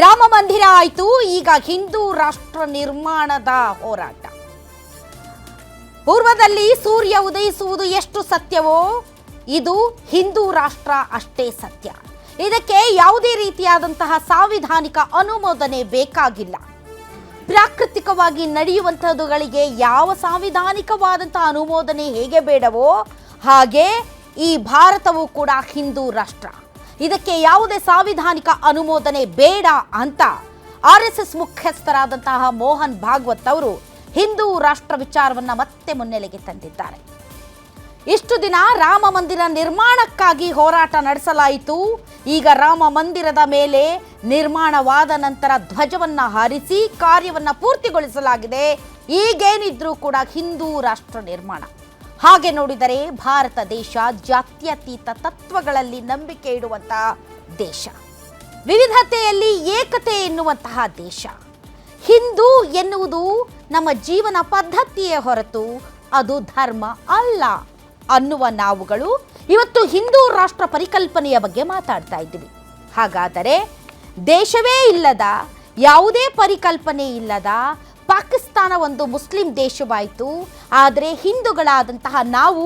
ರಾಮ ಮಂದಿರ ಆಯಿತು, ಈಗ ಹಿಂದೂ ರಾಷ್ಟ್ರ ನಿರ್ಮಾಣದ ಹೋರಾಟ. ಪೂರ್ವದಲ್ಲಿ ಸೂರ್ಯ ಉದಯಿಸುವುದು ಎಷ್ಟು ಸತ್ಯವೋ ಇದು ಹಿಂದೂ ರಾಷ್ಟ್ರ ಅಷ್ಟೇ ಸತ್ಯ. ಇದಕ್ಕೆ ಯಾವುದೇ ರೀತಿಯಾದಂತಹ ಸಾಂವಿಧಾನಿಕ ಅನುಮೋದನೆ ಬೇಕಾಗಿಲ್ಲ. ಪ್ರಾಕೃತಿಕವಾಗಿ ನಡೆಯುವಂತಹದುಗಳಿಗೆ ಯಾವ ಸಾಂವಿಧಾನಿಕವಾದಂತಹ ಅನುಮೋದನೆ ಹೇಗೆ ಬೇಡವೋ ಹಾಗೆ ಈ ಭಾರತವೂ ಕೂಡ ಹಿಂದೂ ರಾಷ್ಟ್ರ. ಇದಕ್ಕೆ ಯಾವುದೇ ಸಾಂವಿಧಾನಿಕ ಅನುಮೋದನೆ ಬೇಡ ಅಂತ RSS ಮುಖ್ಯಸ್ಥರಾದಂತಹ ಮೋಹನ್ ಭಾಗವತ್ ಅವರು ಹಿಂದೂ ರಾಷ್ಟ್ರ ವಿಚಾರವನ್ನು ಮತ್ತೆ ಮುನ್ನೆಲೆಗೆ ತಂದಿದ್ದಾರೆ. ಇಷ್ಟು ದಿನ ರಾಮ ಮಂದಿರ ನಿರ್ಮಾಣಕ್ಕಾಗಿ ಹೋರಾಟ ನಡೆಸಲಾಯಿತು. ಈಗ ರಾಮ ಮಂದಿರದ ಮೇಲೆ ನಿರ್ಮಾಣವಾದ ನಂತರ ಧ್ವಜವನ್ನ ಹಾರಿಸಿ ಕಾರ್ಯವನ್ನ ಪೂರ್ತಿಗೊಳಿಸಲಾಗಿದೆ. ಈಗೇನಿದ್ರೂ ಕೂಡ ಹಿಂದೂ ರಾಷ್ಟ್ರ ನಿರ್ಮಾಣ. ಹಾಗೆ ನೋಡಿದರೆ ಭಾರತ ದೇಶ ಜಾತ್ಯತೀತ ತತ್ವಗಳಲ್ಲಿ ನಂಬಿಕೆ ಇಡುವಂತಹ ದೇಶ, ವಿವಿಧತೆಯಲ್ಲಿ ಏಕತೆ ಎನ್ನುವಂತಹ ದೇಶ. ಹಿಂದೂ ಎನ್ನುವುದು ನಮ್ಮ ಜೀವನ ಪದ್ಧತಿಯೇ ಹೊರತು ಅದು ಧರ್ಮ ಅಲ್ಲ ಅನ್ನುವ ನಾವುಗಳು ಇವತ್ತು ಹಿಂದೂ ರಾಷ್ಟ್ರ ಪರಿಕಲ್ಪನೆಯ ಬಗ್ಗೆ ಮಾತಾಡ್ತಾ ಇದ್ದೀವಿ. ಹಾಗಾದರೆ ದೇಶವೇ ಇಲ್ಲದ, ಯಾವುದೇ ಪರಿಕಲ್ಪನೆ ಇಲ್ಲದ ಪಾಕಿಸ್ತಾನ ಒಂದು ಮುಸ್ಲಿಂ ದೇಶವಾಯಿತು. ಆದರೆ ಹಿಂದೂಗಳಾದಂತಹ ನಾವು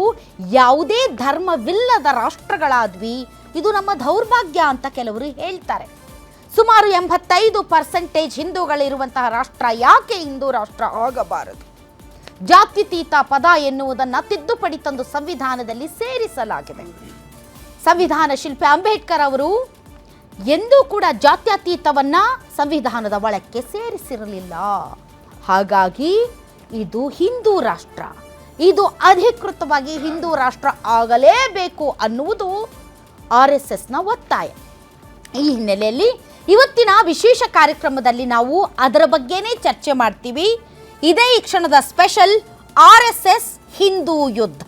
ಯಾವುದೇ ಧರ್ಮವಿಲ್ಲದ ರಾಷ್ಟ್ರಗಳಾದ್ವಿ. ಇದು ನಮ್ಮ ದೌರ್ಭಾಗ್ಯ ಅಂತ ಕೆಲವರು ಹೇಳ್ತಾರೆ. ಸುಮಾರು 85% ಹಿಂದೂಗಳಿರುವಂತಹ ರಾಷ್ಟ್ರ ಯಾಕೆ ಹಿಂದೂ ರಾಷ್ಟ್ರ ಆಗಬಾರದು? ಜಾತ್ಯತೀತ ಪದ ಎನ್ನುವುದನ್ನು ತಿದ್ದುಪಡಿ ತಂದು ಸಂವಿಧಾನದಲ್ಲಿ ಸೇರಿಸಲಾಗಿದೆ. ಸಂವಿಧಾನ ಶಿಲ್ಪಿ ಅಂಬೇಡ್ಕರ್ ಅವರು ಎಂದೂ ಕೂಡ ಜಾತ್ಯತೀತವನ್ನ ಸಂವಿಧಾನದ ಒಳಕ್ಕೆ ಸೇರಿಸಿರಲಿಲ್ಲ. ಹಾಗಾಗಿ ಇದು ಹಿಂದೂ ರಾಷ್ಟ್ರ, ಇದು ಅಧಿಕೃತವಾಗಿ ಹಿಂದೂ ರಾಷ್ಟ್ರ ಆಗಲೇಬೇಕು ಅನ್ನುವುದು RSSನ ಒತ್ತಾಯ. ಈ ಹಿನ್ನೆಲೆಯಲ್ಲಿ ಇವತ್ತಿನ ವಿಶೇಷ ಕಾರ್ಯಕ್ರಮದಲ್ಲಿ ನಾವು ಅದರ ಬಗ್ಗೆನೇ ಚರ್ಚೆ ಮಾಡ್ತೀವಿ. ಇದೇ ಈ ಕ್ಷಣದ ಸ್ಪೆಷಲ್ RSS ಹಿಂದೂ ಯುದ್ಧ.